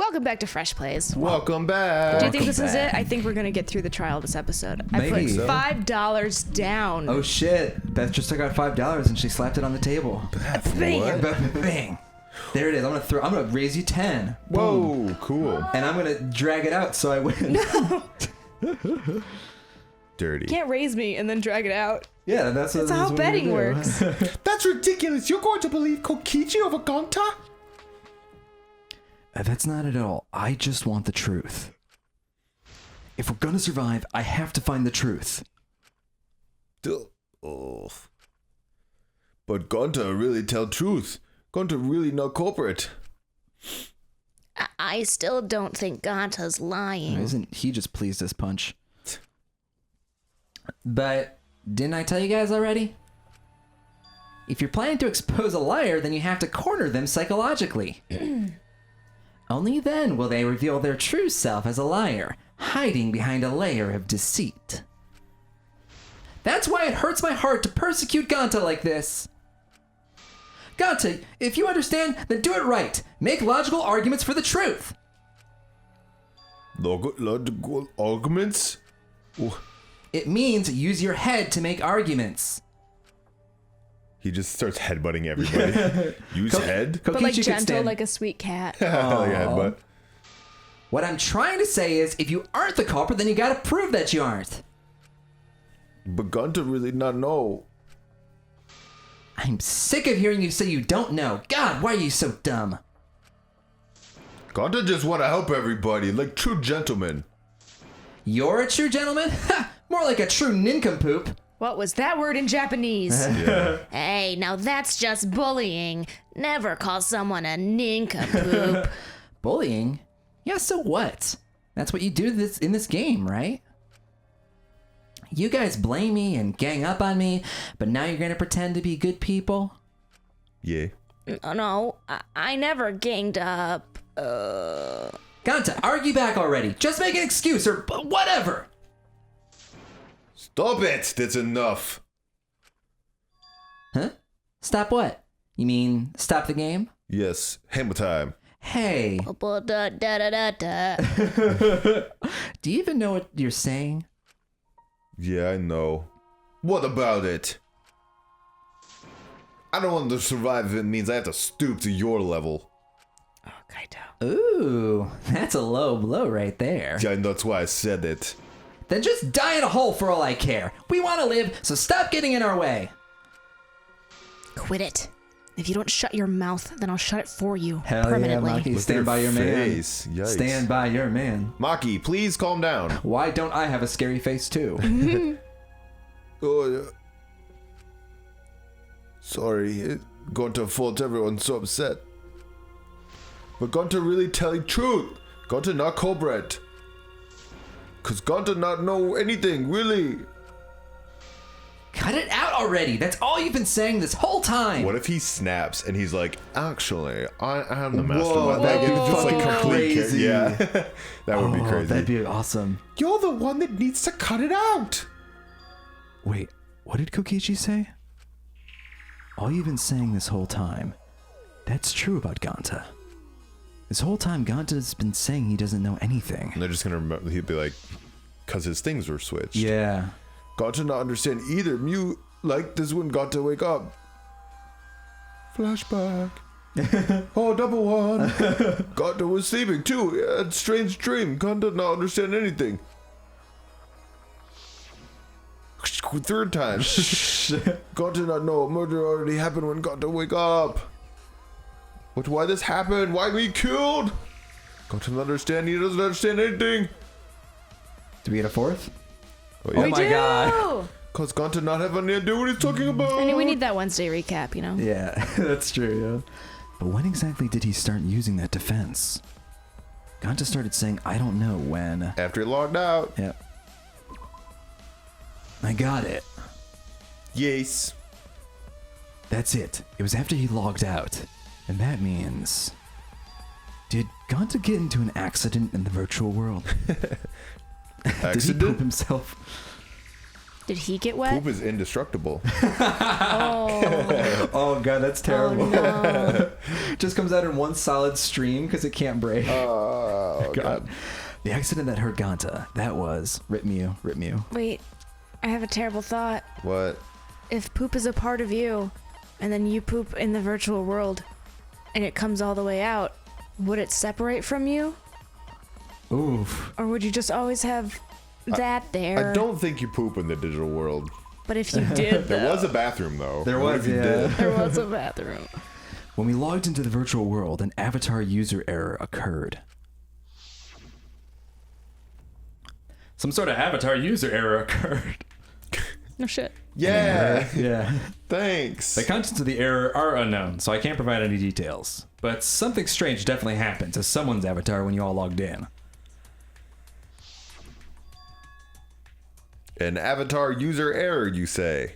Welcome back to Fresh Plays. Welcome back. Do you think this is it? I think we're gonna get through the trial this episode. I put $5 down. Oh shit! Beth just took out $5 and she slapped it on the table. Beth, Bang. what? Bang! There it is. I'm gonna raise you 10. Whoa, Boom. cool. And I'm gonna drag it out so I win. No. Dirty. Can't raise me and then drag it out. Yeah, that's how betting works. That's ridiculous. You're going to believe Kokichi over Gonta? That's not at all. I just want the truth. If we're gonna survive, I have to find the truth. Oh. But Gonta really tell truth. Gonta really not corporate. I still don't think Ganta's lying. Isn't he just pleased as punch? But didn't I tell you guys already? If you're planning to expose a liar, then you have to corner them psychologically. Only then will they reveal their true self as a liar, hiding behind a layer of deceit. That's why it hurts my heart to persecute Gonta like this. Gonta, if you understand, then do it right. Make logical arguments for the truth. Logical arguments? It means use your head to make arguments. He just starts headbutting everybody. Use head? But like Kokichi could gentle, stand- like a sweet cat. Like a headbutt. What I'm trying to say is, if you aren't the culprit, then you gotta prove that you aren't. But Gonta really not know. I'm sick of hearing you say you don't know. God, why are you so dumb? Gonta just want to help everybody, like true gentlemen. You're a true gentleman? Ha! More like a true nincompoop. What was that word in Japanese? Yeah. Hey, now that's just bullying. Never call someone a nincompoop. Bullying? Yeah, so what? That's what you do in this game, right? You guys blame me and gang up on me, but now you're gonna pretend to be good people? Yeah. No, I never ganged up. Gonta, argue back already. Just make an excuse or whatever. Stop it! That's enough. Huh? Stop what? You mean stop the game? Yes, hammer time. Hey. Do you even know what you're saying? Yeah, I know. What about it? I don't want to survive if it means I have to stoop to your level. Oh, Kaito. Ooh, that's a low blow right there. Yeah, that's why I said it. Then just die in a hole for all I care. We want to live, so stop getting in our way. Quit it. If you don't shut your mouth, then I'll shut it for you Hell permanently. yeah, Maki. Look Stand at by her your face. man. Yikes. Stand by your man. Maki, please calm down. Why don't I have a scary face too? Oh, yeah. Sorry, Gonta fault everyone's so upset. But Gonta really telling truth. Gonta not corporate. Cause Gonta not know anything, really. Cut it out already. That's all you've been saying this whole time. What if he snaps and he's like, actually, I am the mastermind. Whoa, That that'd would be just like fucking complete crazy. Yeah. That would be crazy. That'd be awesome. You're the one that needs to cut it out. Wait, what did Kokichi say? All you've been saying this whole time, that's true about Gonta. This whole time, Gonta's been saying he doesn't know anything. And they're just gonna remember, he'd be like, cause his things were switched. Yeah. Gonta not understand either. Mew like this when Gonta wake up. Flashback. Oh, double one. Gonta was sleeping too. He had a strange dream. Gonta not understand anything. Third time. Gonta not know murder already happened when Gonta wake up. But why this happened? Why we killed? Gonta not understand. He doesn't understand anything. Do we get a fourth? Oh, my God. Cause Gonta not have any idea what he's talking about. I mean, we need that Wednesday recap, you know? Yeah, that's true, yeah. But when exactly did he start using that defense? Gonta started saying, I don't know when. After he logged out. Yep. I got it. Yes. That's it. It was after he logged out. And that means... Did Gonta get into an accident in the virtual world? Did he poop himself? Did he get wet? Poop is indestructible. Oh god, that's terrible. Oh, no. Just comes out in one solid stream because it can't break. Oh, God. The accident that hurt Ganta, that was Rip Mew. Wait, I have a terrible thought. What? If poop is a part of you, and then you poop in the virtual world, and it comes all the way out, would it separate from you? Oof. Or would you just always have that there? I don't think you poop in the digital world. But if you did, There was a bathroom, though. There What was, if you yeah. did? there was a bathroom. When we logged into the virtual world, an avatar user error occurred. Some sort of avatar user error occurred. No shit. Yeah. Yeah. Thanks. The contents of the error are unknown, so I can't provide any details. But something strange definitely happened to someone's avatar when you all logged in. An avatar user error, you say?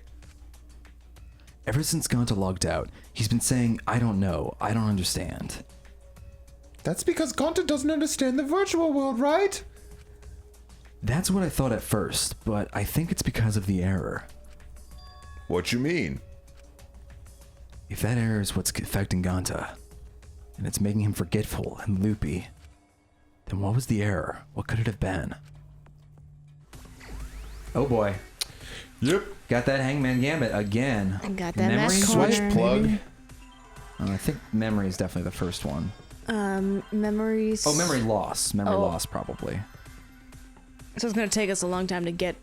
Ever since Ganta logged out, he's been saying, I don't know, I don't understand. That's because Ganta doesn't understand the virtual world, right? That's what I thought at first, but I think it's because of the error. What you mean? If that error is what's affecting Ganta, and it's making him forgetful and loopy, then what was the error? What could it have been? Oh boy. Yep. Got that Hangman Gambit again. I got that Memory Mask Switch Corner. plug. I think memory is definitely the first one. Memories. Oh, memory loss. Memory Oh. loss, probably. So it's gonna take us a long time to get,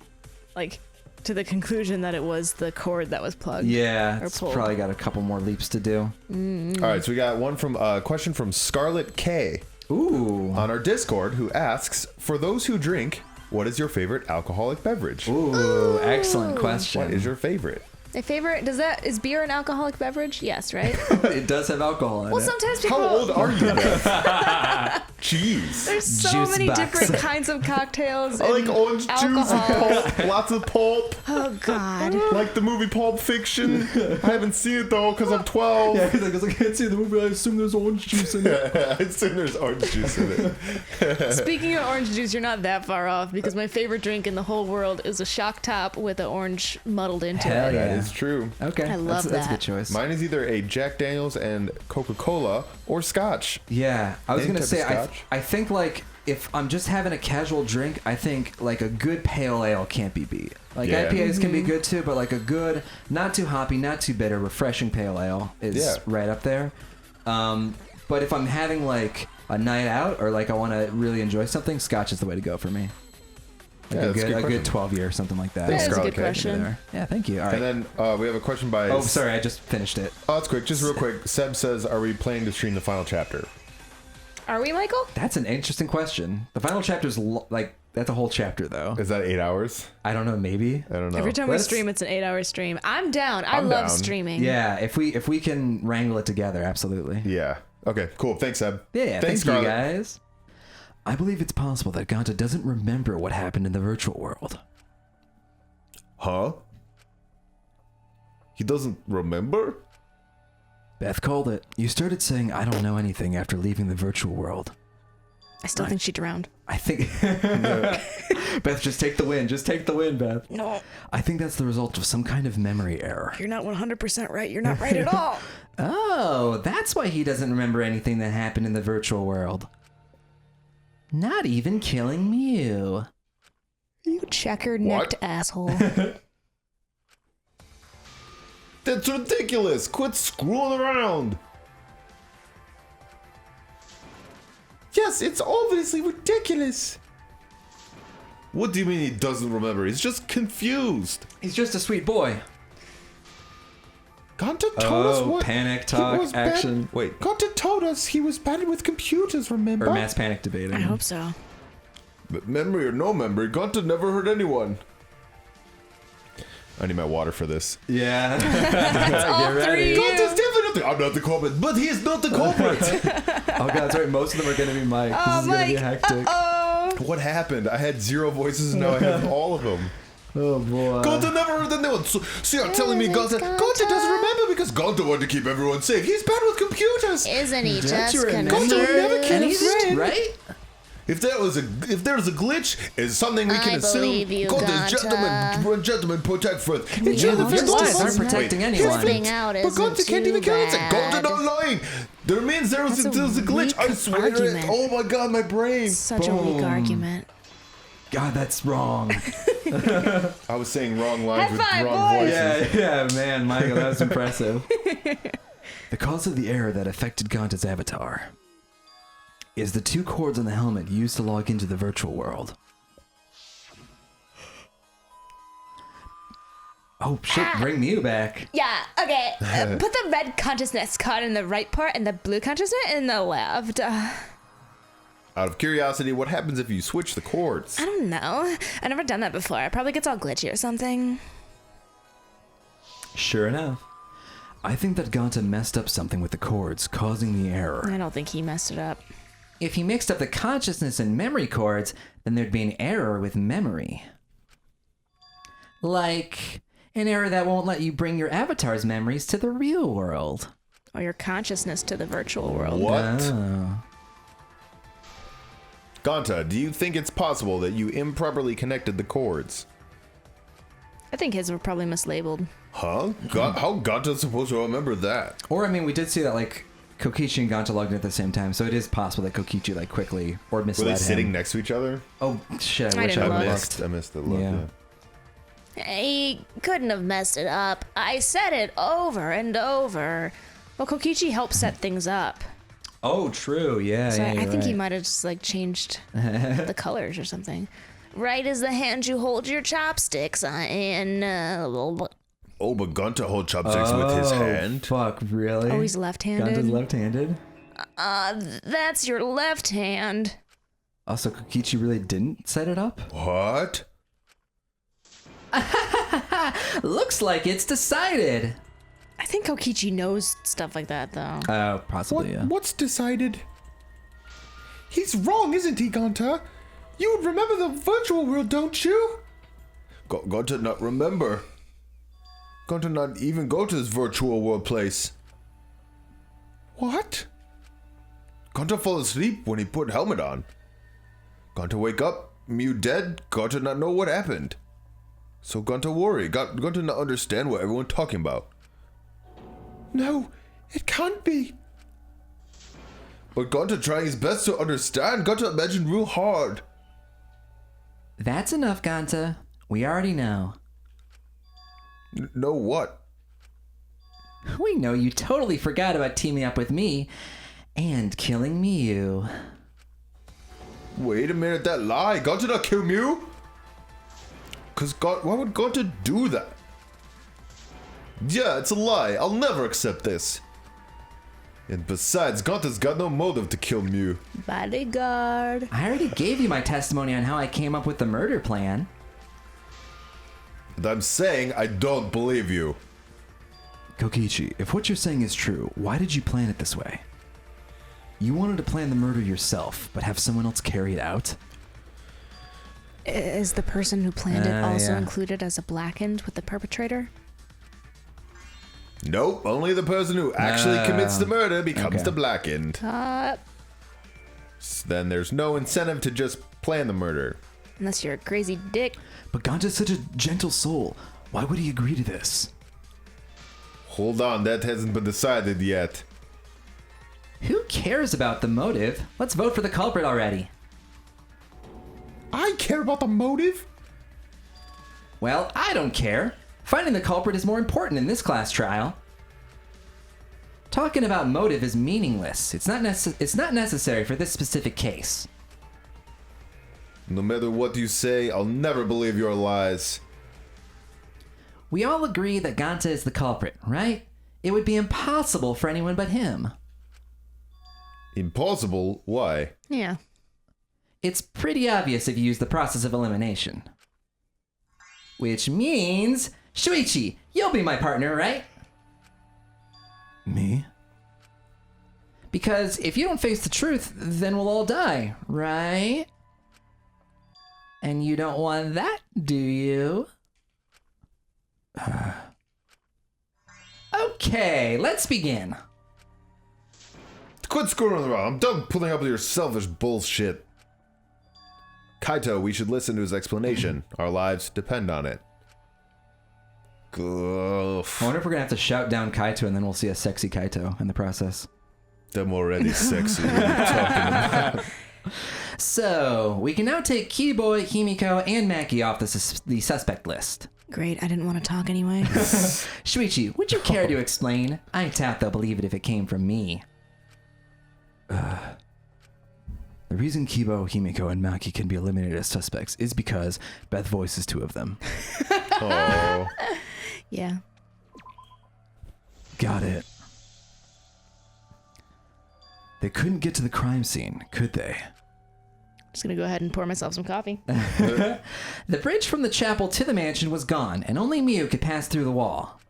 like, to the conclusion that it was the cord that was plugged. Yeah, Or it's pulled. probably got a couple more leaps to do. All right, so we got one from question from Scarlet K Ooh. on our Discord, who asks, for those who drink, what is your favorite alcoholic beverage? Ooh, excellent question. What is your favorite? My favorite, is beer an alcoholic beverage? Yes, right? It does have alcohol in Well, it. sometimes people. How old are you, Beth? Jeez. There's so Juice many box. different kinds of cocktails. I like and orange juice and alcohol. pulp. Lots of pulp. Oh God. Like the movie Pulp Fiction. I haven't seen it though because I'm 12. Yeah, because I can't see the movie. I assume there's orange juice in it. I assume there's orange juice in it. Speaking of orange juice, you're not that far off because my favorite drink in the whole world is a shock top with an orange muddled into Hell it. yeah. That is true. Okay, I love that's a that. good choice. Mine is either a Jack Daniels and Coca-Cola or Scotch. Yeah, I was Any gonna type of say scotch? I think like if I'm just having a casual drink, I think like a good pale ale can't be beat. Like Yeah. IPAs can be good too, but like a good, not too hoppy, not too bitter, refreshing pale ale is Yeah. right up there. But if I'm having like a night out or like I want to really enjoy something, Scotch is the way to go for me. Like Yeah, a that's a good, good a good question. 12 year, something like that. Thanks, That is a Scarlet good K. question. There. Yeah, thank you. All right. And then we have a question by... Oh, sorry, I just finished it. Oh, that's quick. Just real quick. Seb says, are we planning to stream the final chapter? Are we, Michael? That's an interesting question. The final chapter's like that's a whole chapter though. Is that 8 hours? I don't know, maybe. I don't know. Every time Let's- we stream, it's an 8-hour stream. I'm down. I I'm love down. streaming. Yeah, if we can wrangle it together, absolutely. Yeah. Okay, cool. Thanks, Seb. Yeah, Thanks, thank you Scarlett. guys. I believe it's possible that Ganta doesn't remember what happened in the virtual world. Huh? He doesn't remember? Beth called it. You started saying I don't know anything after leaving the virtual world. I still think she drowned. I think Beth, just take the win. Just take the win, Beth. No, I think that's the result of some kind of memory error. you're not 100% right. You're not right at all. Oh, that's why he doesn't remember anything that happened in the virtual world. Not even killing Mew. You checker-necked What? asshole. That's ridiculous. Quit screwing around. Yes, it's obviously ridiculous. What do you mean he doesn't remember? He's just confused. He's just a sweet boy. Ganta told us what panic he talk, was bad- action. Wait, Ganta told us he was bad with computers, remember? Or mass panic debating. I hope so. But memory or no memory, Ganta never hurt anyone. I need my water for this. Yeah. All three. Ganta's definitely. I'm not the culprit, but he is not the culprit. Oh god, that's right. Most of them are gonna be Mike. Oh, This is gonna be Mike. hectic. Oh. What happened? I had 0 voices, and now I have all of them. Oh boy. Ganta never hurt anyone. So you're telling me Ganta doesn't remember because Ganta wanted to keep everyone safe. He's bad with computers. Isn't he Don't just you remember? Ganta would never kill And a he's friend. right. If there's a glitch, it's something we can I assume. believe you, Gentlemen, protect first. you Each other move first. your guys lies? aren't protecting anyone. Helping out But isn't Gonta can't even too kill it. bad. Gonta not lying. There means there was a glitch. I weak swear. argument. Oh my god, my brain. Such a weak Boom. argument. God, that's wrong. I was saying wrong lines with High five, wrong boys. voices. Yeah, man, Michael, that was impressive. The cause of the error that affected Gonta's avatar is the 2 cords on the helmet used to log into the virtual world. Oh shit, bring Mew back. Yeah, okay. Put the red consciousness card in the right part and the blue consciousness in the left. Out of curiosity, what happens if you switch the cords? I don't know. I've never done that before. It probably gets all glitchy or something. Sure enough. I think that Gonta messed up something with the cords, causing the error. I don't think he messed it up. If he mixed up the consciousness and memory cords, then there'd be an error with memory. Like an error that won't let you bring your avatar's memories to the real world. Or your consciousness to the virtual world. What? Oh. Gonta, do you think it's possible that you improperly connected the cords? I think his were probably mislabeled. Huh? How Gonta's supposed to remember that? Or, I mean, we did see that, like, Kokichi and Gonta logged in at the same time, so it is possible that Kokichi, like, quickly or Were misled they him. sitting next to each other? Oh, shit, I I wish didn't I look. looked. I missed the look. Yeah. Yeah. He couldn't have messed it up. I said it over and over. Well, Kokichi helped set things up. Oh, true, yeah, So yeah, I you're think he right. might have just like changed the colors or something. Right as the hand you hold your chopsticks in. Oh, but Gonta hold chopsticks with his hand. Fuck, really? Oh, he's left-handed? Gonta's left-handed? That's your left hand. Also, Kokichi really didn't set it up? What? Looks like it's decided. I think Kokichi knows stuff like that, though. Oh, possibly, yeah. What's decided? He's wrong, isn't he, Gonta? You remember the virtual world, don't you? Gonta not remember. Gonta not even go to this virtual world place. What? Gonta fall asleep when he put helmet on. Gonta wake up, Mew dead, Gonta not know what happened. So Gonta worry, Gonta not understand what everyone talking about. No, it can't be. But Gonta trying his best to understand. Gonta imagine real hard. That's enough, Gonta. We already know. Know what? We know you totally forgot about teaming up with me and killing Mew. Wait a minute, that lie. Gonta not kill Mew? Why would Gonta do that? Yeah, it's a lie. I'll never accept this. And besides, Gonta's got no motive to kill Mew. Bodyguard. I already gave you my testimony on how I came up with the murder plan. And I'm saying I don't believe you. Kokichi, if what you're saying is true, why did you plan it this way? You wanted to plan the murder yourself, but have someone else carry it out? Is the person who planned it also yeah. included as a blackened with the perpetrator? Nope, only the person who actually commits the murder becomes Okay. the blackened. Then there's no incentive to just plan the murder. Unless you're a crazy dick. But Gonta's such a gentle soul. Why would he agree to this? Hold on, that hasn't been decided yet. Who cares about the motive? Let's vote for the culprit already. I care about the motive? Well, I don't care. Finding the culprit is more important in this class trial. Talking about motive is meaningless. It's not necessary for this specific case. No matter what you say, I'll never believe your lies. We all agree that Gonta is the culprit, right? It would be impossible for anyone but him. Impossible? Why? Yeah. It's pretty obvious if you use the process of elimination. Which means, Shuichi, you'll be my partner, right? Me? Because if you don't face the truth, then we'll all die, right? And you don't want that, do you? Okay, let's begin. Quit screwing around. I'm done putting up with your selfish bullshit. Kaito, we should listen to his explanation. Our lives depend on it. Goof. I wonder if we're gonna have to shout down Kaito and then we'll see a sexy Kaito in the process. I'm already sexy. What are you talking about? So, we can now take Kiboy, Himiko, and Maki off the suspect list. Great, I didn't want to talk anyway. Shuichi, would you care to explain? I doubt they'll believe it if it came from me. The reason Kibo, Himiko, and Maki can be eliminated as suspects is because Beth voices two of them. Oh. Yeah. Got it. They couldn't get to the crime scene, could they? Just gonna go ahead and pour myself some coffee. The bridge from the chapel to the mansion was gone, and only Miu could pass through the wall.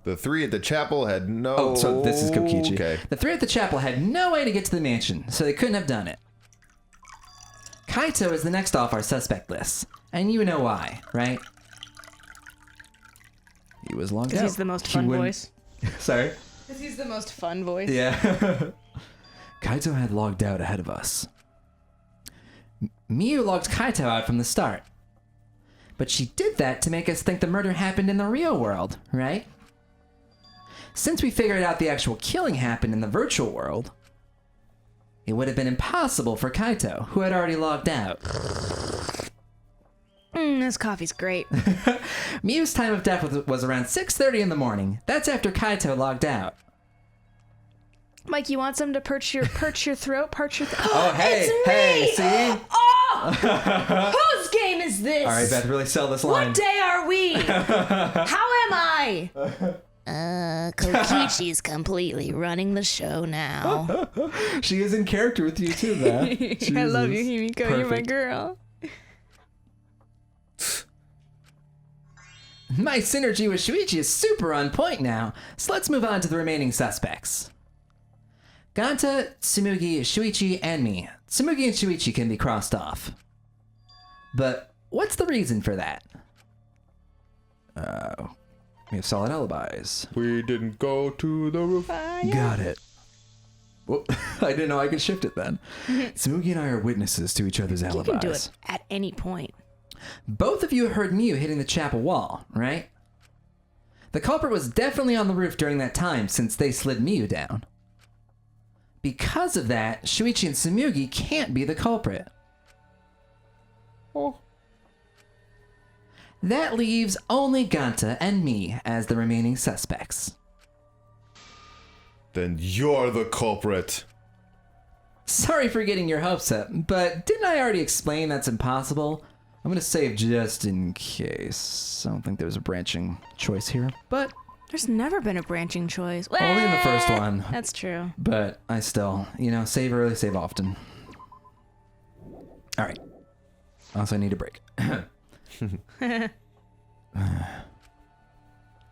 The three at the chapel had no... Oh, so this is Kokichi. Okay. The three at the chapel had no way to get to the mansion, so they couldn't have done it. Kaito is the next off our suspect list, and you know why, right? He was logged out. Because he's the most fun voice. Sorry? Because he's the most fun voice. Yeah. Kaito had logged out ahead of us. Miu logged Kaito out from the start. But she did that to make us think the murder happened in the real world, right? Since we figured out the actual killing happened in the virtual world, it would have been impossible for Kaito, who had already logged out. This coffee's great. Miu's time of death was around 6:30 in the morning. That's after Kaito logged out. Mike, you want some to perch your throat? Oh, hey, It's hey, me! see? Oh! Whose game is this? All right, Beth, really sell this line. What day are we? How am I? Kokichi's completely running the show now. She is in character with you too, Beth. I love you, Himiko. You're my Perfect. girl. My synergy with Shuichi is super on point now, so let's move on to the remaining suspects. Ganta, Tsumugi, Shuichi, and me. Tsumugi and Shuichi can be crossed off. But what's the reason for that? We have solid alibis. We didn't go to the roof. Got it. Well, I didn't know I could shift it then. Tsumugi and I are witnesses to each other's alibis. You can do it at any point. Both of you heard Miu hitting the chapel wall, right? The culprit was definitely on the roof during that time since they slid Miu down. Because of that, Shuichi and Tsumugi can't be the culprit. Oh. That leaves only Ganta and me as the remaining suspects. Then you're the culprit. Sorry for getting your hopes up, but didn't I already explain that's impossible? I'm gonna save just in case. I don't think there's a branching choice here, but There's never been a branching choice. only in the first one. That's true. But I still, save early, save often. All right. Also, I need a break. The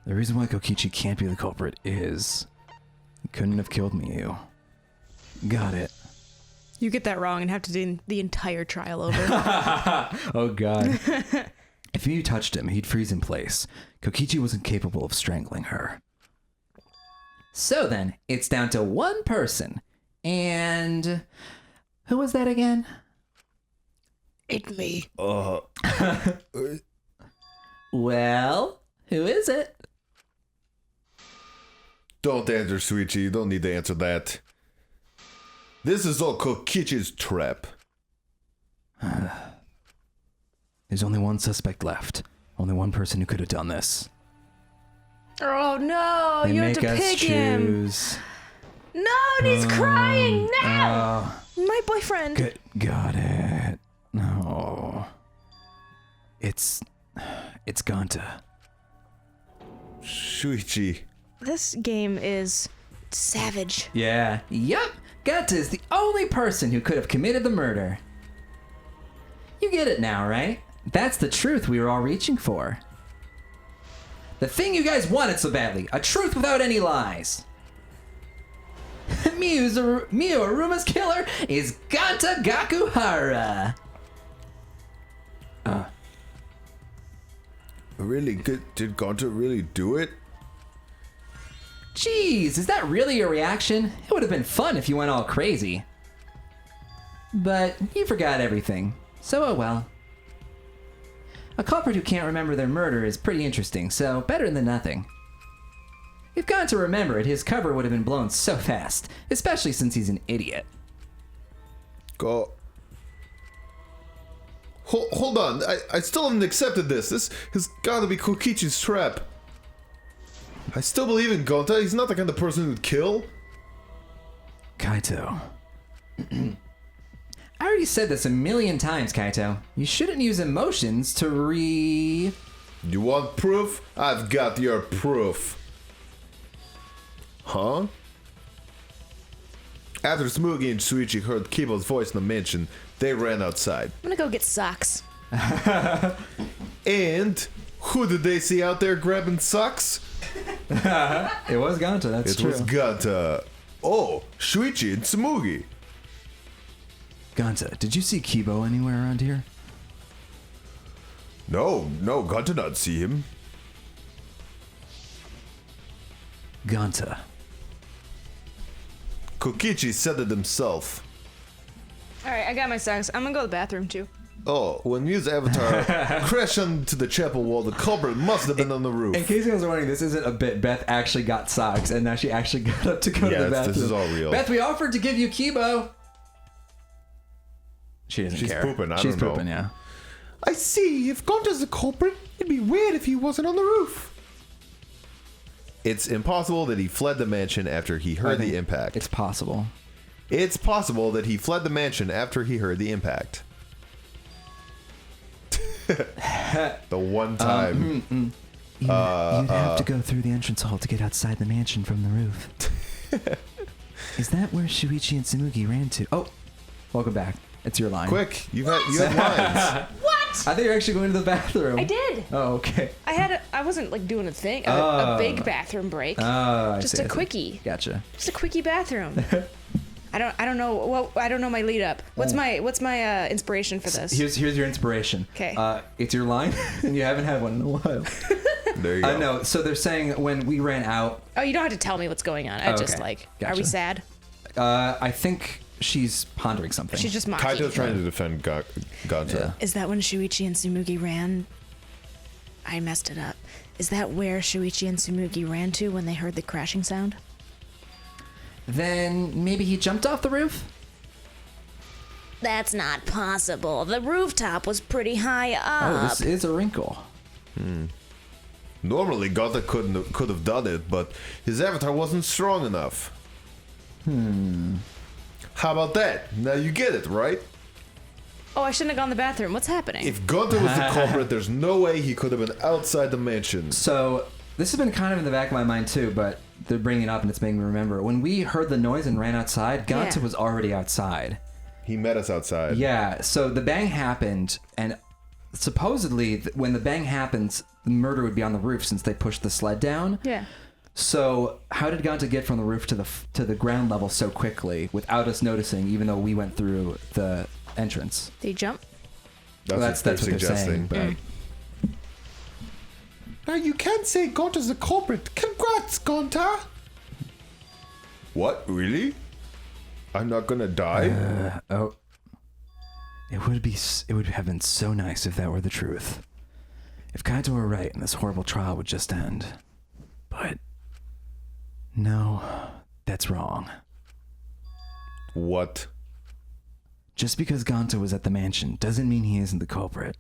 reason why Kokichi can't be the culprit is he couldn't have killed Miu. Got it. You get that wrong and have to do the entire trial over. Oh, God. If Miu touched him, he'd freeze in place. Kokichi wasn't capable of strangling her. So then, it's down to one person. And who was that again? It's me. Well, who is it? Don't answer, Shuichi. You don't need to answer that. This is all Kokichi's trap. There's only one suspect left. Only one person who could have done this. Oh no, They you have make to us pick him. choose. No, and he's crying now. Oh, My boyfriend. got it. No. It's Ganta. Shuichi. This game is savage. Yeah. Yup. Ganta is the only person who could have committed the murder. You get it now, right? That's the truth we were all reaching for. The thing you guys wanted so badly. A truth without any lies. Miu Aruma's killer is Ganta Gakuhara. Really good. Did Gonta really do it? Jeez, is that really your reaction? It would have been fun if you went all crazy. But you forgot everything, so oh well. A culprit who can't remember their murder is pretty interesting, so better than nothing. If Gonta remembered, his cover would have been blown so fast, especially since he's an idiot. Go. Hold on, I still haven't accepted this. This has got to be Kokichi's trap. I still believe in Gonta. He's not the kind of person who'd kill. Kaito. I already said this a million times, Kaito. You shouldn't use emotions to You want proof? I've got your proof. Huh? After Smoogie and Shuichi heard Kibo's voice in the mansion, they ran outside. I'm gonna go get socks. And who did they see out there grabbing socks? It was Gonta, that's true. It was Gonta. Oh, Shuichi and Tsumugi. Gonta, did you see Kibo anywhere around here? No, Gonta not see him. Gonta. Kokichi said it himself. Alright, I got my socks. I'm gonna go to the bathroom too. Oh, when Mew's avatar crashed onto the chapel wall, the culprit must have been on the roof. In case you guys are wondering, this isn't a bit. Beth actually got socks, and now she actually got up to go to the bathroom. This is all real. Beth, we offered to give you Kibo. She doesn't care. She's pooping, She's pooping, yeah. I see. If Gonta's the culprit, it'd be weird if he wasn't on the roof. It's impossible that he fled the mansion after he heard the impact. It's possible. It's possible that he fled the mansion after he heard the impact. The one time. You'd have to go through the entrance hall to get outside the mansion from the roof. Is that where Shuichi and Tsumugi ran to? Oh, welcome back. It's your line. Quick, you have lines. What? I think you're actually going to the bathroom. I did. Oh, okay. I wasn't like doing a thing. A big bathroom break. Just a quickie. Gotcha. Just a quickie bathroom. I don't know. Well, I don't know my lead up. What's my inspiration for this? Here's your inspiration. Okay. It's your line, and you haven't had one in a while. There you go. No, so they're saying when we ran out. Oh, you don't have to tell me what's going on. I just okay. Are we Gotcha. sad? I think she's pondering something. She's just mocking. Kaito's trying to defend Gonta. Yeah. Is that when Shuichi and Tsumugi ran? I messed it up. Is that where Shuichi and Tsumugi ran to when they heard the crashing sound? Then maybe he jumped off the roof? That's not possible. The rooftop was pretty high up. Oh, this is a wrinkle. Normally, Gonta could have done it, but his avatar wasn't strong enough. How about that? Now you get it, right? Oh, I shouldn't have gone to the bathroom. What's happening? If Gonta was the culprit, there's no way he could have been outside the mansion. So this has been kind of in the back of my mind too, but they're bringing it up and it's making me remember. When we heard the noise and ran outside, Gonta was already outside. He met us outside. Yeah, so the bang happened, and supposedly when the bang happens, the murder would be on the roof since they pushed the sled down. Yeah. So how did Gonta get from the roof to the ground level so quickly without us noticing, even though we went through the entrance? Did he jump? That's what they're suggesting. But Now you can't say Gonta's the culprit. Congrats, Gonta! What? Really? I'm not gonna die? It would have been so nice if that were the truth. If Kaito were right and this horrible trial would just end. But no, that's wrong. What? Just because Gonta was at the mansion doesn't mean he isn't the culprit.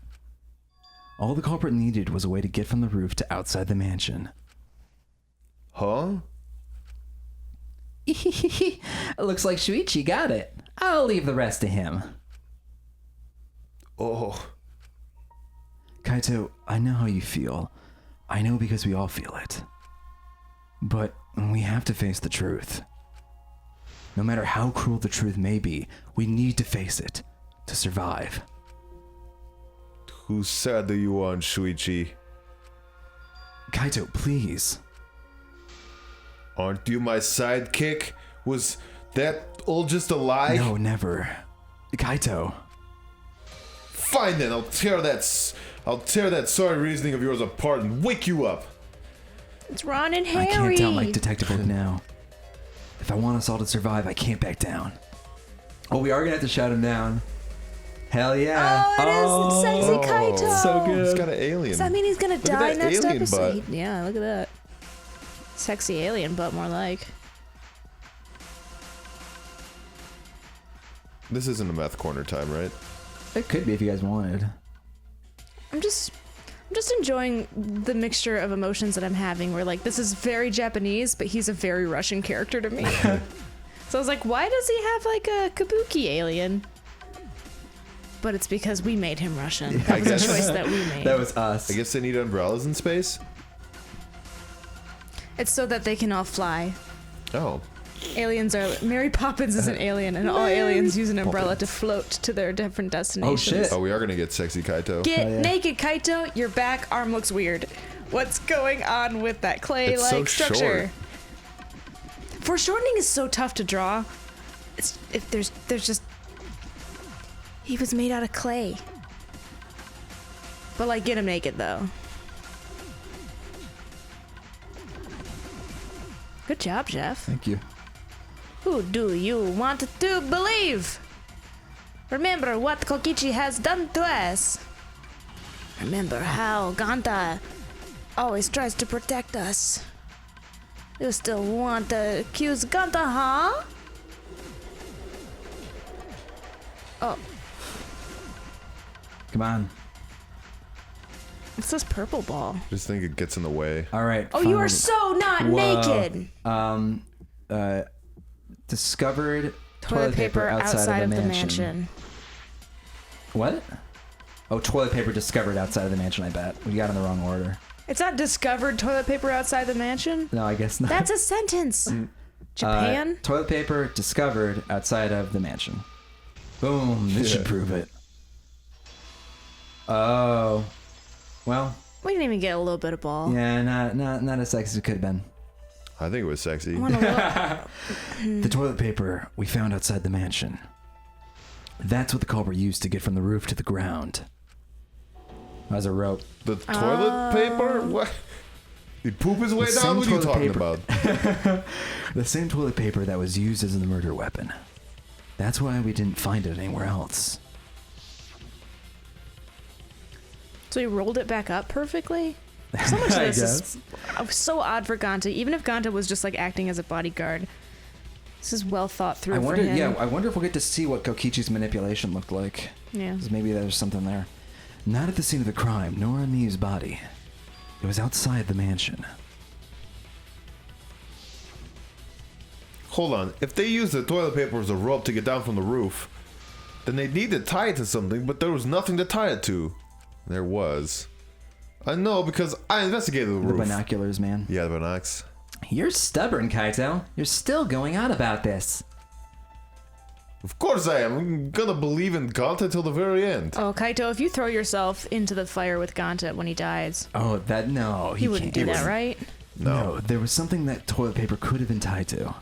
All the culprit needed was a way to get from the roof to outside the mansion. Huh? Looks like Shuichi got it. I'll leave the rest to him. Oh. Kaito, I know how you feel. I know because we all feel it. But we have to face the truth. No matter how cruel the truth may be, we need to face it to survive. Whose side are you on, Shuichi? Kaito, please. Aren't you my sidekick? Was that all just a lie? No, never. Kaito. Fine then, I'll tear that sorry reasoning of yours apart and wake you up. It's Ron and Harry. I can't doubt my detective work now. If I want us all to survive, I can't back down. Oh, we are gonna have to shut him down. Hell yeah! Oh, it is sexy Kaito. so good. He's got an alien. Does that mean he's gonna at die that next alien episode? butt. Yeah, look at that. Sexy alien butt, more like. This isn't a meth corner time, right? It could be if you guys wanted. I'm just enjoying the mixture of emotions that I'm having, where like this is very Japanese, but he's a very Russian character to me. So I was like, why does he have like a kabuki alien? But it's because we made him Russian. Yeah, That was a choice that we made. That was us. I guess they need umbrellas in space. It's so that they can all fly. Oh. Aliens are... Mary Poppins is an alien, and all aliens use an umbrella to float to their different destinations. shit. Oh, we are gonna get sexy Kaito. Get Oh, yeah. naked, Kaito. Your back arm looks weird. What's going on with that clay-like It's so structure? Foreshortening is so tough to draw. It's if there's just... He was made out of clay. But like, get him naked though. Good job, Jeff. Thank you. Who do you want to believe? Remember what Kokichi has done to us. Remember how Ganta always tries to protect us. You still want to accuse Ganta, huh? Oh, Come on. what's this purple ball? Just think it gets in the way. All right. Oh, you final- are so not Whoa. naked. Discovered Toilet paper outside of the mansion. What? Oh, toilet paper discovered outside of the mansion, I bet. We got in the wrong order. It's not discovered toilet paper outside the mansion. No, I guess not. That's a sentence. Japan? Toilet paper discovered outside of the mansion. Boom. This should Yeah. prove it. Oh. Well, We didn't even get a little bit of ball. yeah, not as sexy as it could have been. I think it was sexy. I wanna look. The toilet paper we found outside the mansion. That's what the culprit used to get from the roof to the ground. As a rope. The toilet paper? What? He poop his way The down? same What are you toilet talking paper. about? The same toilet paper that was used as the murder weapon. That's why we didn't find it anywhere else. So he rolled it back up perfectly? So much of I this guess. is so odd for Ganta. Even if Ganta was just like acting as a bodyguard, this is well thought through I wonder. for him. Yeah, I wonder if we'll get to see what Kokichi's manipulation looked like. Yeah. 'Cause maybe there's something there. Not at the scene of the crime, nor on Miu's body. It was outside the mansion. Hold on. If they used the toilet paper as a rope to get down from the roof, then they need to tie it to something, but there was nothing to tie it to. There was. I know because I investigated the The roof. binoculars, man. Yeah, the binocs. You're stubborn, Kaito. You're still going on about this. Of course I am. I'm gonna believe in Ganta till the very end. Oh, Kaito, if you throw yourself into the fire with Ganta when he dies, Oh, that no. he wouldn't do that, right? No, there was something that toilet paper could have been tied to.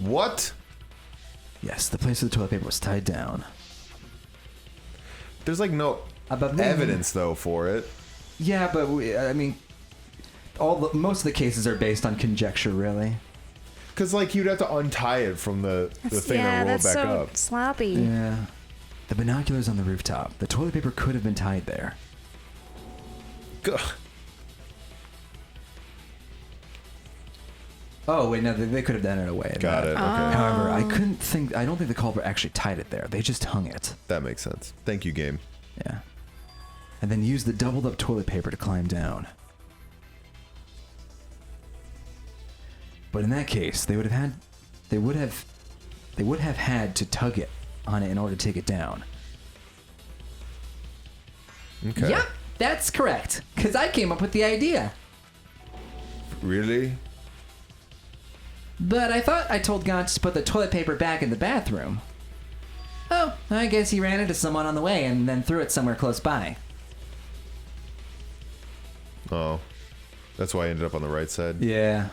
What? Yes, the place where the toilet paper was tied down. There's like no evidence though for it. Yeah, but I mean, most of the cases are based on conjecture, really. Cause like you'd have to untie it from the thing yeah, and roll it that's back so up. sloppy. Yeah. The binoculars on the rooftop. The toilet paper could have been tied there. Gah. Oh wait, no, they could have done it away. Got it. Okay. However, I don't think the culprit actually tied it there. They just hung it. That makes sense. Thank you, game. Yeah. And then used the doubled up toilet paper to climb down. But in that case, they would have had to tug it on it in order to take it down. Okay. Yep, that's correct. Because I came up with the idea. Really? But I thought I told Gantz to put the toilet paper back in the bathroom. Oh, I guess he ran into someone on the way and then threw it somewhere close by. Oh. That's why I ended up on the right side. Yeah.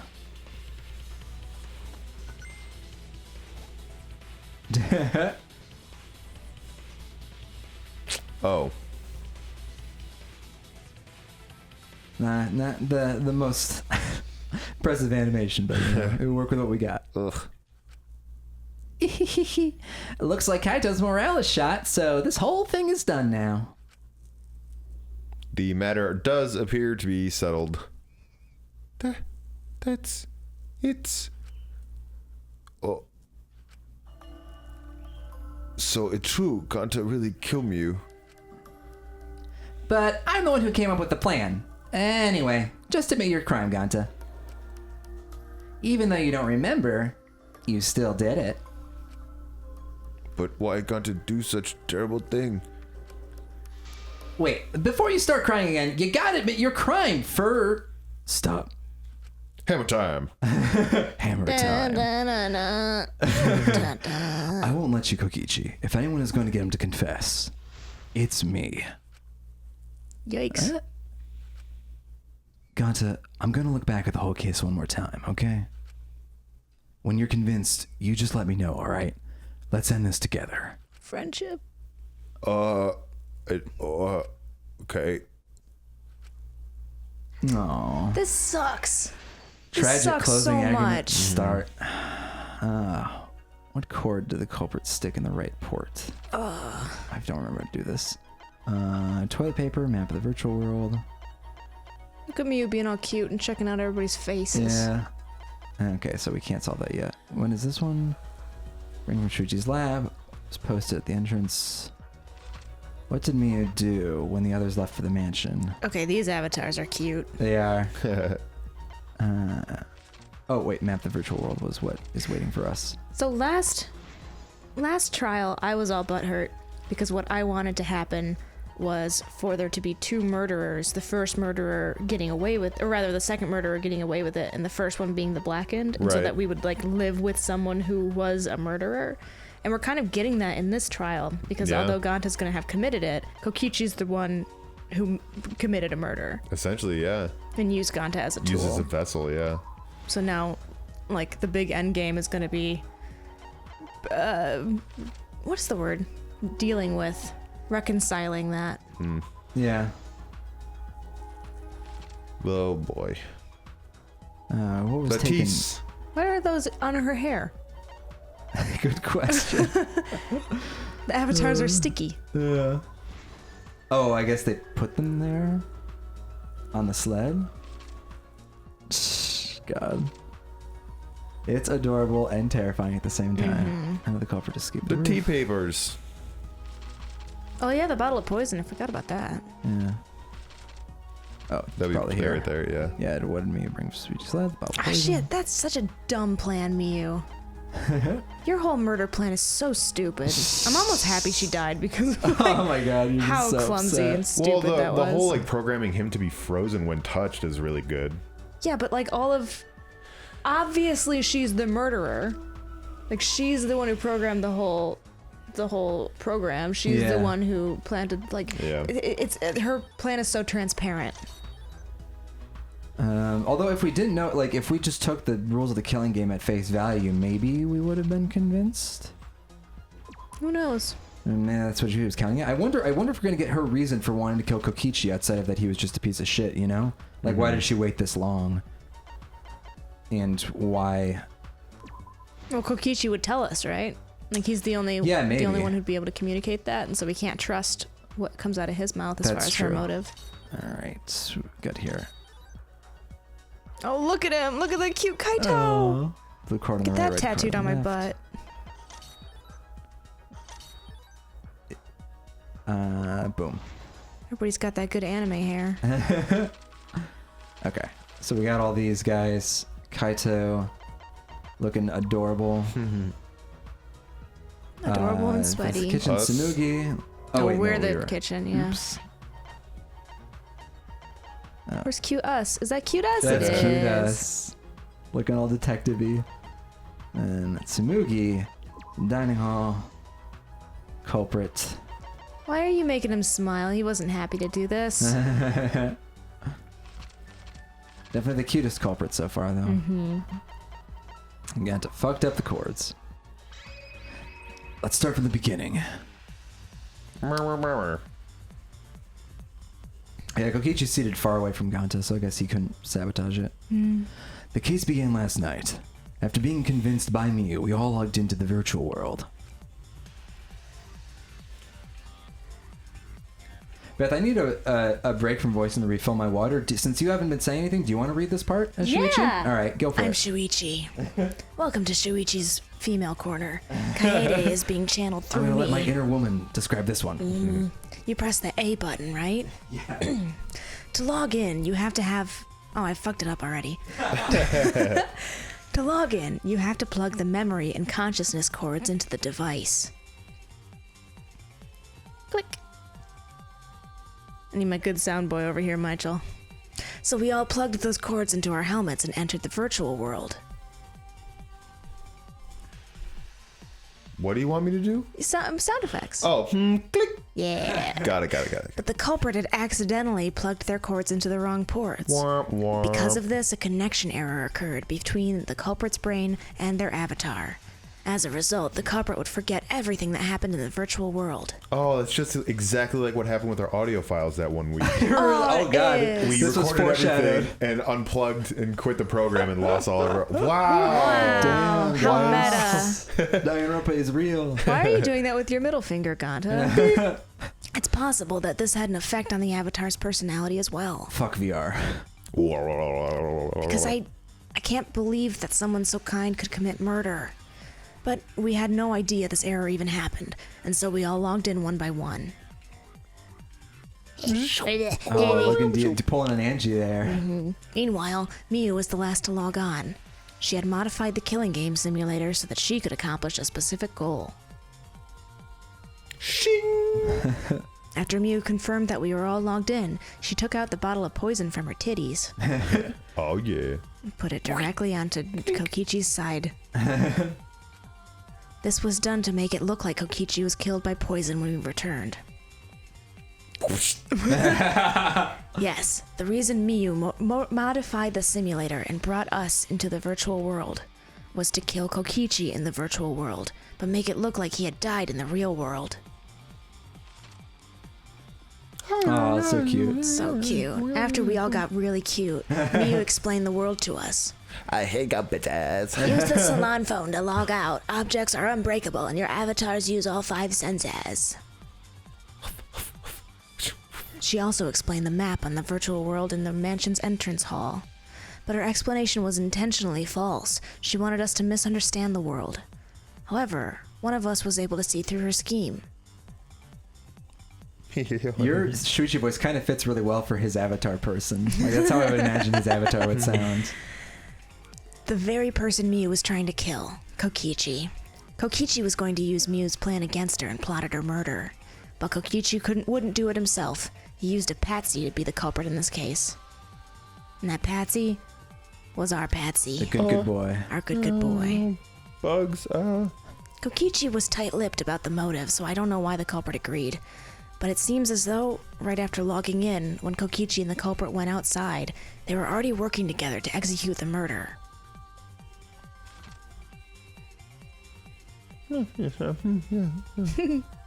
Oh. Nah, not the most impressive animation, but you know, we work with what we got. Ugh. Looks like Kaito's morale is shot, so this whole thing is done now. The matter does appear to be settled. It's... Oh. So it's true, Ganta really killed you. But I'm the one who came up with the plan. Anyway, just admit your crime, Ganta. Even though you don't remember, you still did it. But why Ganta do such a terrible thing? Wait, before you start crying again, you gotta admit your crime for... Stop. Hammer time. Hammer time. I won't let you, Kokichi. If anyone is going to get him to confess, it's me. Yikes. Ganta, I'm going to look back at the whole case one more time, okay? When you're convinced, you just let me know, all right? Let's end this together. Friendship. Okay. Aww. This sucks. This Tragic sucks closing so argument much. start. What cord did the culprit stick in the right port? I don't remember how to do this. Toilet paper, map of the virtual world. Look at me being all cute and checking out everybody's faces. Yeah. Okay, so we can't solve that yet. When is this one? Bring from Shuichi's lab. Just post it at the entrance. What did Mia do when the others left for the mansion? Okay, these avatars are cute. They are. Oh wait, map the virtual world was what is waiting for us. So last trial, I was all butthurt because what I wanted to happen was for there to be two murderers, the first murderer getting away with, or rather the second murderer getting away with it, and the first one being the blackened, and so Right. that we would like live with someone who was a murderer. And we're kind of getting that in this trial because Yeah. although Ganta's gonna have committed it, Kokichi's the one who committed a murder Essentially, yeah. and used Ganta as a tool. Uses a vessel, yeah. So now, like, the big end game is going to be, what's the word? Dealing with, reconciling that. Yeah. Oh boy. What was taken? Batiste. What are those on her hair? Good question. The avatars are sticky. Yeah. Oh, I guess they put them there on the sled. God. It's adorable and terrifying at the same time. I know the culprit escaped The the tea roof. papers. Oh yeah, the bottle of poison. I forgot about that. Yeah. Oh, That'd be probably there here. right there, yeah. Yeah, it wanted me to bring sweet sled. The bottle of Ah, poison. shit, that's such a dumb plan, Miyu. Your whole murder plan is so stupid. I'm almost happy she died because of Oh my god, you're how so clumsy upset. and stupid Well, that the was. whole like programming him to be frozen when touched is really good. Yeah, but like all of... Obviously she's the murderer. Like she's the one who programmed the whole program. She's Yeah. the one who planted like... Yeah. It's her plan is so transparent. Although if we didn't know, like if we just took the rules of the killing game at face value, maybe we would have been convinced. Who knows? And maybe that's what she was counting. I wonder if we're gonna get her reason for wanting to kill Kokichi outside of that he was just a piece of shit, you know? Like why did she wait this long? And why? Well, Kokichi would tell us, right? Like he's the only Yeah, the only maybe. one who'd be able to communicate that, and so we can't trust what comes out of his mouth as That's far as true. her motive. All right, we got here. Oh, look at him! Look at the cute Kaito! Blue card on Get the right, that red card tattooed on my left. butt. Boom. Everybody's got that good anime hair. Okay, so we got all these guys. Kaito, looking adorable. Adorable and That's the sweaty. kitchen, Us. Samugi. Oh, wait, we're no, the we were. kitchen, yeah. Oops. Where's cute us? Is that cute us? That's It is. cute us. Looking all detective-y. And Samugi, dining hall, culprit. Why are you making him smile? He wasn't happy to do this. Definitely the cutest culprit so far, though. Mm-hmm. Got fucked up the chords. Let's start from the beginning. Yeah, Kokichi's seated far away from Ganta, so I guess he couldn't sabotage it. The case began last night. After being convinced by Miu, we all logged into the virtual world. Beth, I need a break from voice and to refill my water. Since you haven't been saying anything, do you want to read this part as Shuichi? Yeah. All right, go for I'm it. Shuichi. Welcome to Shuichi's female corner. Kaede is being channeled I'm through going to me. let my inner woman describe this one. You press the A button, right? Yeah. To log in, you have to have... Oh, I fucked it up already. To log in, you have to plug the memory and consciousness cords into the device. Click. I need my good sound boy over here, Michael. So we all plugged those cords into our helmets and entered the virtual world. What do you want me to do? Sound effects. Oh, click. Yeah. Got it. But the culprit had accidentally plugged their cords into the wrong ports. Womp, womp. Because of this, a connection error occurred between the culprit's brain and their avatar. As a result, the culprit would forget everything that happened in the virtual world. Oh, that's just exactly like what happened with our audio files that one week. Oh, God. is. We This was recorded foreshadowed. everything and unplugged and quit the program and lost all of our... Wow! Wow, how meta. Danganronpa is real. Why are you doing that with your middle finger, Ganta? It's possible that this had an effect on the avatar's personality as well. Fuck VR. Because I can't believe that someone so kind could commit murder. But we had no idea this error even happened, and so we all logged in one by one. Oh, looking to pulling an Angie there. Meanwhile, Miu was the last to log on. She had modified the killing game simulator so that she could accomplish a specific goal. Shing! After Miu confirmed that we were all logged in, she took out the bottle of poison from her titties Oh, yeah. and put it directly onto Kokichi's side. This was done to make it look like Kokichi was killed by poison when we returned. Yes, the reason Miu modified the simulator and brought us into the virtual world was to kill Kokichi in the virtual world, but make it look like he had died in the real world. Oh, that's so cute. So cute. After we all got really cute, Miu explained the world to us. I hate bitches. Use the salon phone to log out. Objects are unbreakable and your avatars use all 5 senses. She also explained the map on the virtual world in the mansion's entrance hall. But her explanation was intentionally false. She wanted us to misunderstand the world. However, one of us was able to see through her scheme. Your Shuichi voice kind of fits really well for his avatar person. Like, that's how I would imagine his avatar would sound. The very person Miu was trying to kill, Kokichi. Kokichi was going to use Miu's plan against her and plotted her murder. But Kokichi wouldn't do it himself. He used a patsy to be the culprit in this case. And that patsy was our patsy. The good boy. Our good boy. Bugs, Kokichi was tight-lipped about the motive, so I don't know why the culprit agreed. But it seems as though, right after logging in, when Kokichi and the culprit went outside, they were already working together to execute the murder.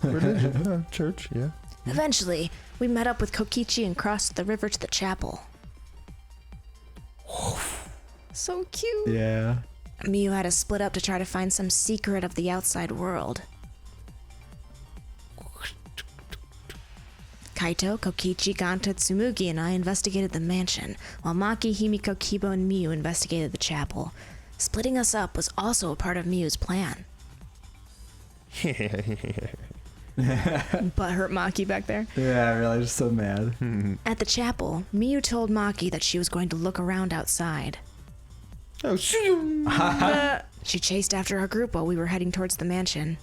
Religion, church, yeah. Eventually, we met up with Kokichi and crossed the river to the chapel. So cute. Yeah. Miu had us split up to try to find some secret of the outside world. Kaito, Kokichi, Ganta, Tsumugi, and I investigated the mansion, while Maki, Himiko, Kibo, and Miu investigated the chapel. Splitting us up was also a part of Miu's plan. But hurt Maki back there. Yeah, I realized, so mad. At the chapel, Miu told Maki that she was going to look around outside. Oh, shoot. She chased after our group while we were heading towards the mansion.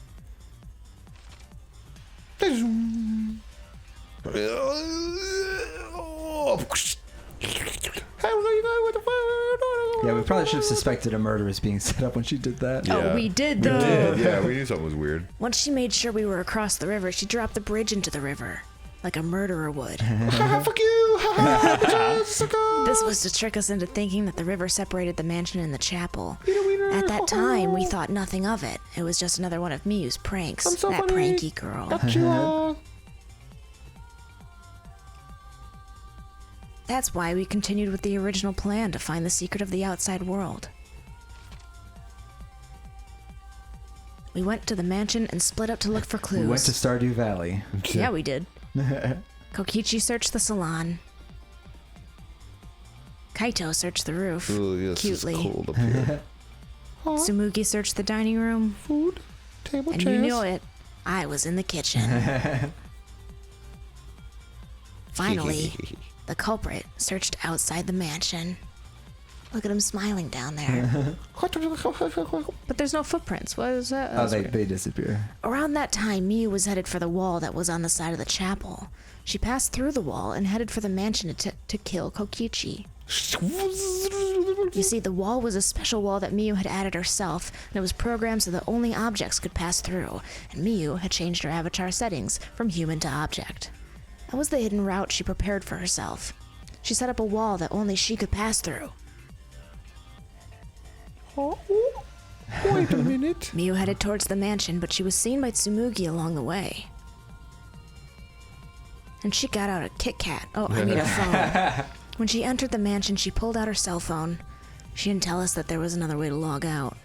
Yeah, we probably should have suspected a murder was being set up when she did that. Yeah. Oh, we did We though. did, yeah, we knew something was weird. Once she made sure we were across the river, she dropped the bridge into the river, like a murderer would. Fuck you! This was to trick us into thinking that the river separated the mansion and the chapel. At that time, we thought nothing of it. It was just another one of Miu's pranks. I'm so that funny. pranky girl. Gotcha. That's why we continued with the original plan to find the secret of the outside world. We went to the mansion and split up to look for clues. We went to Stardew Valley. Yeah, we did. Kokichi searched the salon. Kaito searched the roof. Oh, yes, cutely. it's cold up here. Tsumugi searched the dining room. Food, table, And chairs. you knew it. I was in the kitchen. Finally, the culprit searched outside the mansion. Look at him smiling down there. But there's no footprints. What is that? Oh, they disappear. Around that time, Miu was headed for the wall that was on the side of the chapel. She passed through the wall and headed for the mansion to kill Kokichi. You see, the wall was a special wall that Miu had added herself, and it was programmed so that only objects could pass through, and Miu had changed her avatar settings from human to object. That was the hidden route she prepared for herself. She set up a wall that only she could pass through. Oh, wait a minute. Miu headed towards the mansion, but she was seen by Tsumugi along the way. And she got out a Kit Kat. Oh, I need a phone. When she entered the mansion, she pulled out her cell phone. She didn't tell us that there was another way to log out.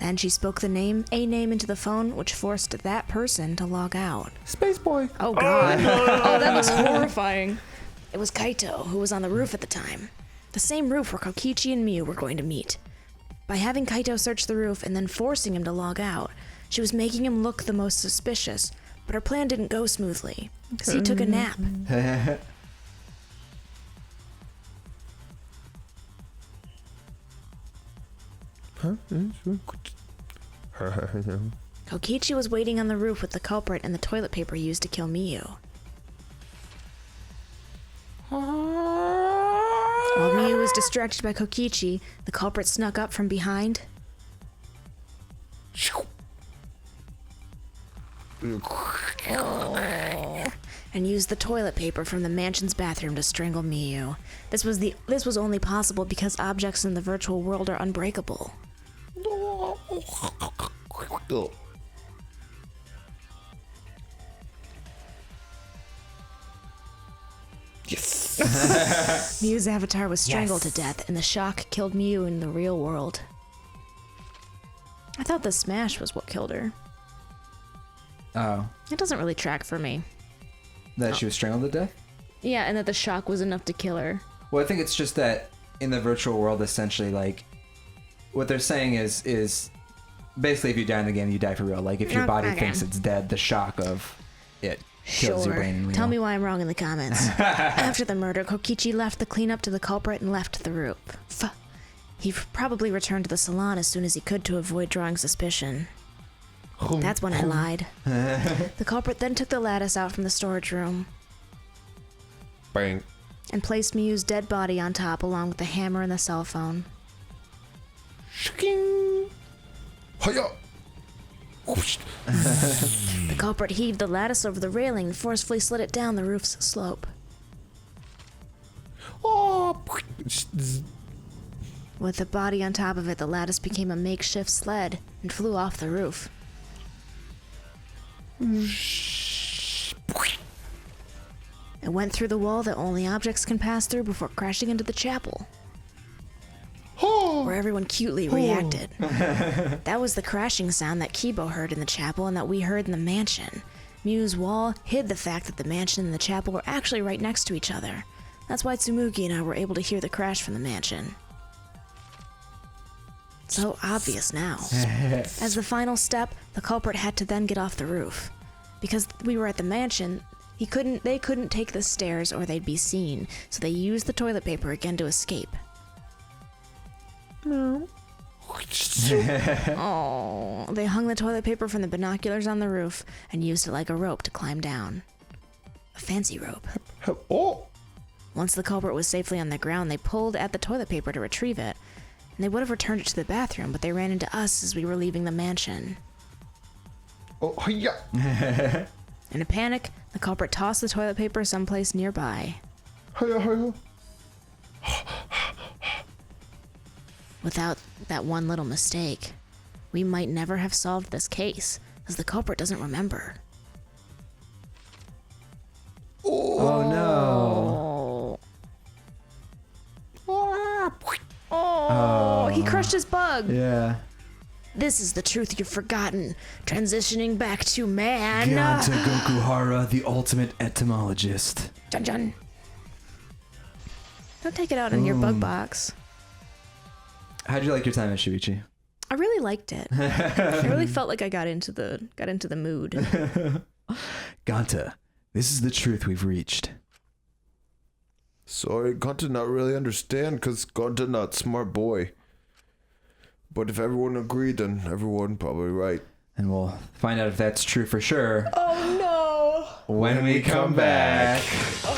Then she spoke a name into the phone, which forced that person to log out. Space boy. Oh god. Oh, that was horrifying. It was Kaito, who was on the roof at the time. The same roof where Kokichi and Miu were going to meet. By having Kaito search the roof and then forcing him to log out, she was making him look the most suspicious, but her plan didn't go smoothly, because he took a nap. Kokichi was waiting on the roof with the culprit and the toilet paper used to kill Miu. While Miu was distracted by Kokichi, the culprit snuck up from behind and used the toilet paper from the mansion's bathroom to strangle Miu. This was only possible because objects in the virtual world are unbreakable. Yes. Miu's avatar was strangled to death, and the shock killed Miu in the real world. I thought the smash was what killed her. Oh. It doesn't really track for me. That she was strangled to death? Yeah, and that the shock was enough to kill her. Well, I think it's just that in the virtual world, essentially, like, what they're saying is basically if you die in the game, you die for real. Like, if your body thinks it's dead, the shock of it kills your brain in real. Tell me why I'm wrong in the comments. After the murder, Kokichi left the cleanup to the culprit and left the roof. He probably returned to the salon as soon as he could to avoid drawing suspicion. That's when I lied. The culprit then took the lattice out from the storage room. Bang. And placed Miu's dead body on top along with the hammer and the cell phone. Shking. Hiya. The culprit heaved the lattice over the railing and forcefully slid it down the roof's slope. Oh. With the body on top of it, the lattice became a makeshift sled and flew off the roof. It went through the wall that only objects can pass through before crashing into the chapel, where everyone cutely reacted. That was the crashing sound that Kibo heard in the chapel and that we heard in the mansion. Miu's wall hid the fact that the mansion and the chapel were actually right next to each other. That's why Tsumugi and I were able to hear the crash from the mansion. So obvious now. As the final step, the culprit had to then get off the roof. Because we were at the mansion, they couldn't take the stairs or they'd be seen, so they used the toilet paper again to escape. Oh, they hung the toilet paper from the binoculars on the roof and used it like a rope to climb down. A fancy rope. Oh. Once the culprit was safely on the ground, they pulled at the toilet paper to retrieve it, and they would have returned it to the bathroom, but they ran into us as we were leaving the mansion. Oh, hiya. In a panic, the culprit tossed the toilet paper someplace nearby. Hiya, hiya. Without that one little mistake, we might never have solved this case, as the culprit doesn't remember. Oh no. Oh. he crushed his bug. Yeah. This is the truth you've forgotten. Transitioning back to man. Ganta Gokuhara, the ultimate etymologist. Jun Jun. Don't take it out on your bug box. How'd you like your time at Shuichi? I really liked it. I really felt like I got into the mood. Ganta, this is the truth we've reached. Sorry, Gonta not really understand, cause Gonta not smart boy. But if everyone agreed, then everyone probably right. And we'll find out if that's true for sure. Oh no! When we come back. Oh.